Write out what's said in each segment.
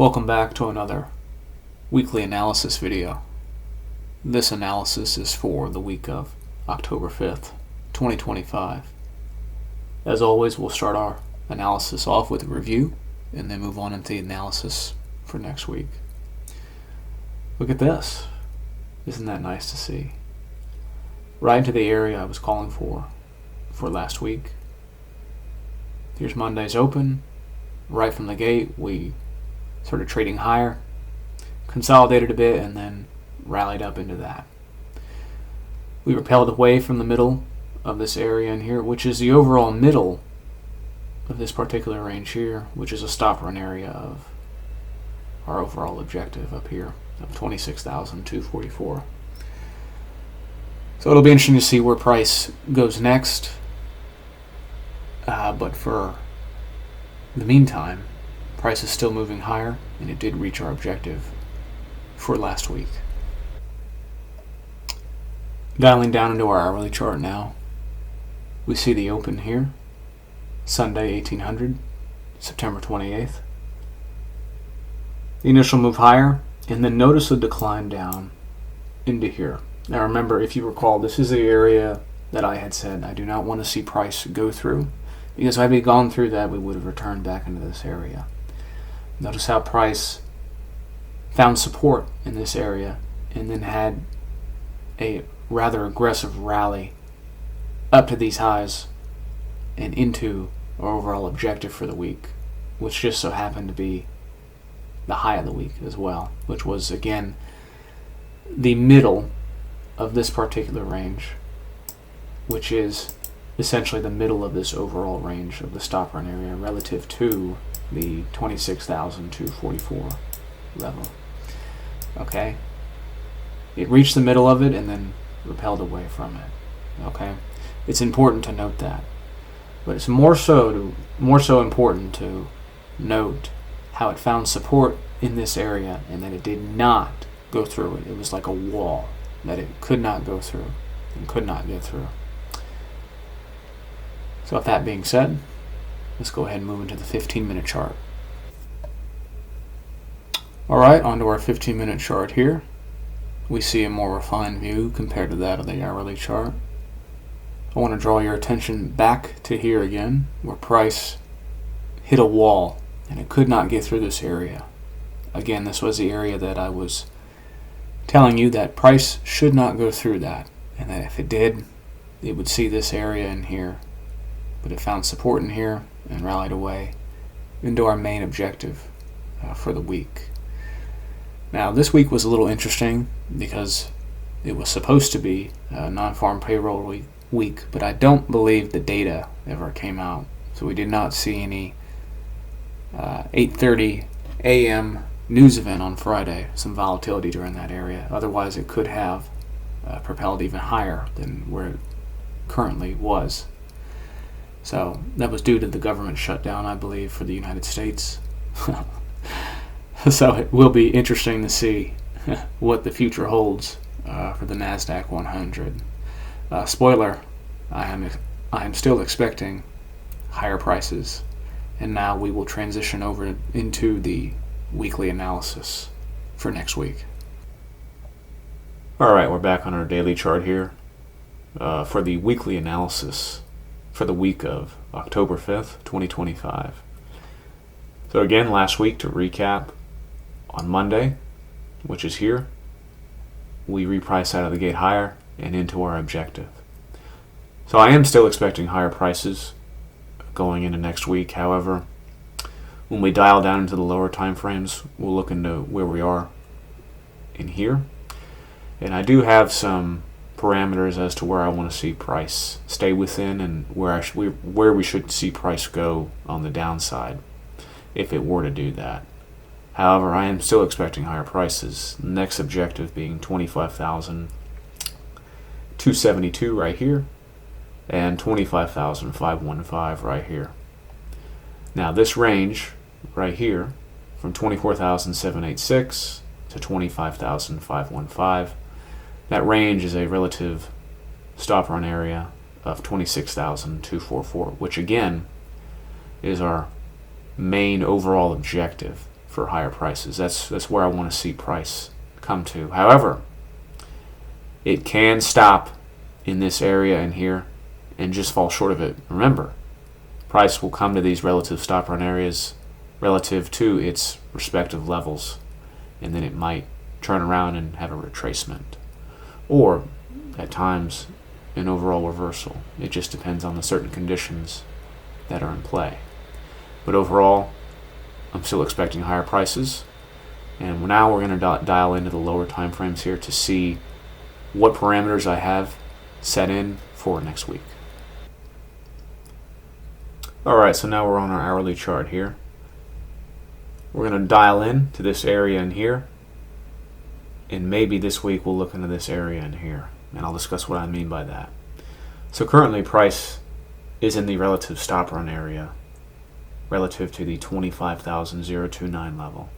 Welcome back to another weekly analysis video. This analysis is for the week of October 5th, 2025. As always, we'll start our analysis off with a review and then move on into the analysis for next week. Look at this. Isn't that nice to see? Right into the area I was calling for last week. Here's Monday's open. Right from the gate, we started trading higher, consolidated a bit, and then rallied up into that. We repelled away from the middle of this area in here, which is the overall middle of this particular range here, which is a stop run area of our overall objective up here of 26,244. So it'll be interesting to see where price goes next. But for the meantime, price is still moving higher, and it did reach our objective for last week. Dialing down into our hourly chart now, we see the open here, Sunday 1800, September 28th. The initial move higher, and then notice a decline down into here. Now remember, if you recall, this is the area that I had said I do not want to see price go through, because had we gone through that, we would have returned back into this area. Notice how price found support in this area and then had a rather aggressive rally up to these highs and into our overall objective for the week, which just so happened to be the high of the week as well, which was again the middle of this particular range, which is essentially the middle of this overall range of the stop run area relative to the 26,244 level. Okay, it reached the middle of it and then repelled away from it. Okay, it's important to note that, but it's more so important to note how it found support in this area and that it did not go through it. It was like a wall that it could not go through and could not get through. So with that being said, let's go ahead and move into the 15-minute chart. Alright, onto our 15-minute chart here. We see a more refined view compared to that of the hourly chart. I want to draw your attention back to here again, where price hit a wall and it could not get through this area. Again, this was the area that I was telling you that price should not go through that, and that if it did, it would see this area in here. But it found support in here and rallied away into our main objective for the week. Now this week was a little interesting because it was supposed to be a non-farm payroll week, but I don't believe the data ever came out. So we did not see any 8:30 a.m. news event on Friday, some volatility during that area. Otherwise it could have propelled even higher than where it currently was. So that was due to the government shutdown, I believe, for the United States. So it will be interesting to see what the future holds for the Nasdaq 100. Spoiler, I am still expecting higher prices. And now we will transition over into the weekly analysis for next week. Alright, we're back on our daily chart here for the weekly analysis for the week of October 5th, 2025. So again, last week, to recap, on Monday, which is here, we repriced out of the gate higher and into our objective. So I am still expecting higher prices going into next week. However, when we dial down into the lower time frames, we'll look into where we are in here. And I do have some parameters as to where I want to see price stay within and where we should see price go on the downside if it were to do that. However, I am still expecting higher prices. Next objective being 25,272 right here and 25,515 right here. Now this range right here from 24,786 to 25,515, that range is a relative stop run area of 26,244, which again is our main overall objective for higher prices. That's where I want to see price come to. However, it can stop in this area in here and just fall short of it. Remember, price will come to these relative stop run areas relative to its respective levels, and then it might turn around and have a retracement, or at times an overall reversal. It just depends on the certain conditions that are in play. But overall, I'm still expecting higher prices, and now we're going to dial into the lower time frames here to see what parameters I have set in for next week. Alright, so now we're on our hourly chart here. We're going to dial in to this area in here, and maybe this week we'll look into this area in here, and I'll discuss what I mean by that. So currently price is in the relative stop run area relative to the 25,029 level.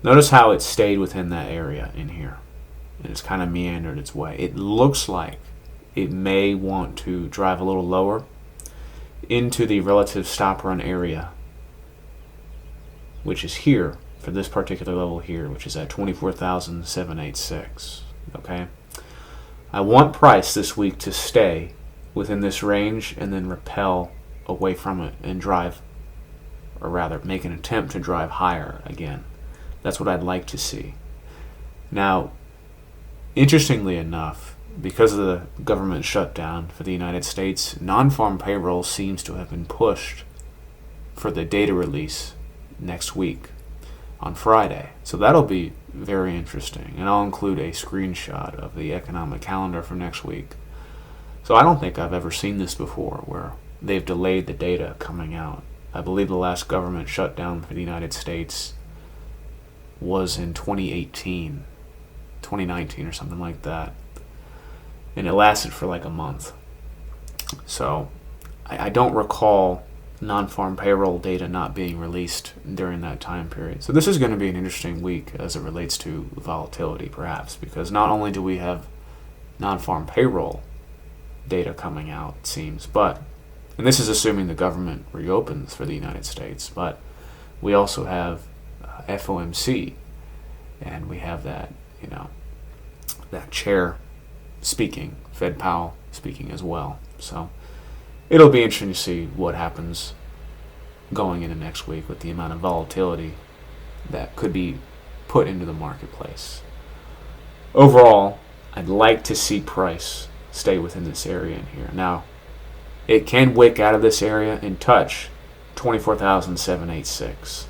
Notice how it stayed within that area in here, and it's kind of meandered its way. It looks like it may want to drive a little lower into the relative stop run area, which is here for this particular level here, which is at 24,786. Okay, I want price this week to stay within this range and then repel away from it and drive, or rather make an attempt to drive higher again. That's what I'd like to see. Now, interestingly enough, because of the government shutdown for the United States, non-farm payroll seems to have been pushed for the data release next week on Friday. So that'll be very interesting, and I'll include a screenshot of the economic calendar for next week. So I don't think I've ever seen this before, where they've delayed the data coming out. I believe the last government shutdown for the United States was in 2019 or something like that, and it lasted for like a month. So I don't recall non-farm payroll data not being released during that time period. So this is going to be an interesting week as it relates to volatility, perhaps, because not only do we have non-farm payroll data coming out, it seems, but, and this is assuming the government reopens for the United States, but we also have FOMC, and we have that, that chair speaking, Fed Powell speaking as well. So it'll be interesting to see what happens going into next week with the amount of volatility that could be put into the marketplace. Overall, I'd like to see price stay within this area in here. Now, it can wick out of this area and touch 24,786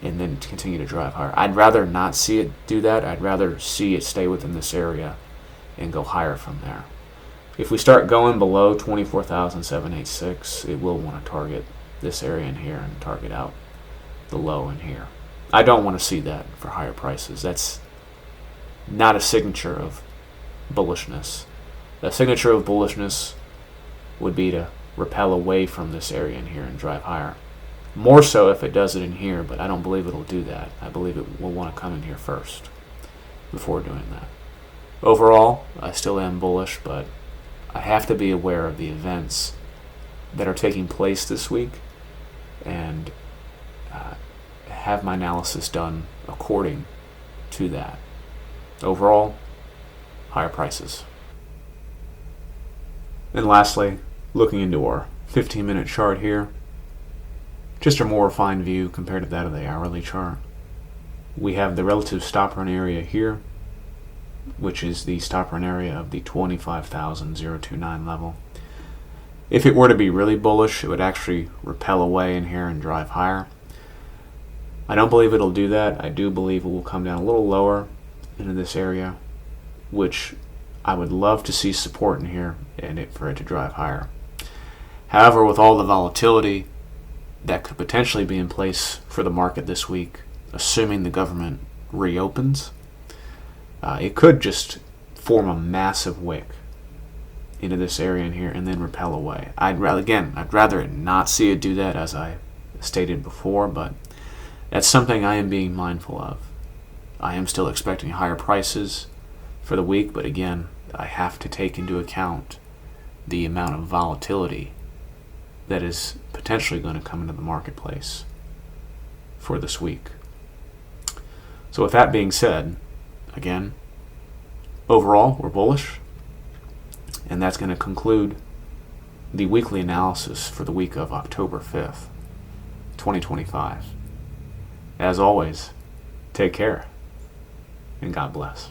and then continue to drive higher. I'd rather not see it do that. I'd rather see it stay within this area and go higher from there. If we start going below 24,786, it will want to target this area in here and target out the low in here. I don't want to see that for higher prices. That's not a signature of bullishness. The signature of bullishness would be to repel away from this area in here and drive higher. More so if it does it in here, but I don't believe it'll do that. I believe it will want to come in here first before doing that. Overall, I still am bullish, but I have to be aware of the events that are taking place this week and have my analysis done according to that. Overall, higher prices. And lastly, looking into our 15-minute chart here, just a more refined view compared to that of the hourly chart. We have the relative stop run area here, which is the stop run area of the 25,029 level. If it were to be really bullish, it would actually repel away in here and drive higher. I don't believe it'll do that. I do believe it will come down a little lower into this area, which I would love to see support in here and for it to drive higher. However, with all the volatility that could potentially be in place for the market this week, assuming the government reopens, it could just form a massive wick into this area in here and then repel away. I'd rather not see it do that, as I stated before, but that's something I am being mindful of. I am still expecting higher prices for the week, but again, I have to take into account the amount of volatility that is potentially going to come into the marketplace for this week. So with that being said, again, overall, we're bullish. And that's going to conclude the weekly analysis for the week of October 5th, 2025. As always, take care and God bless.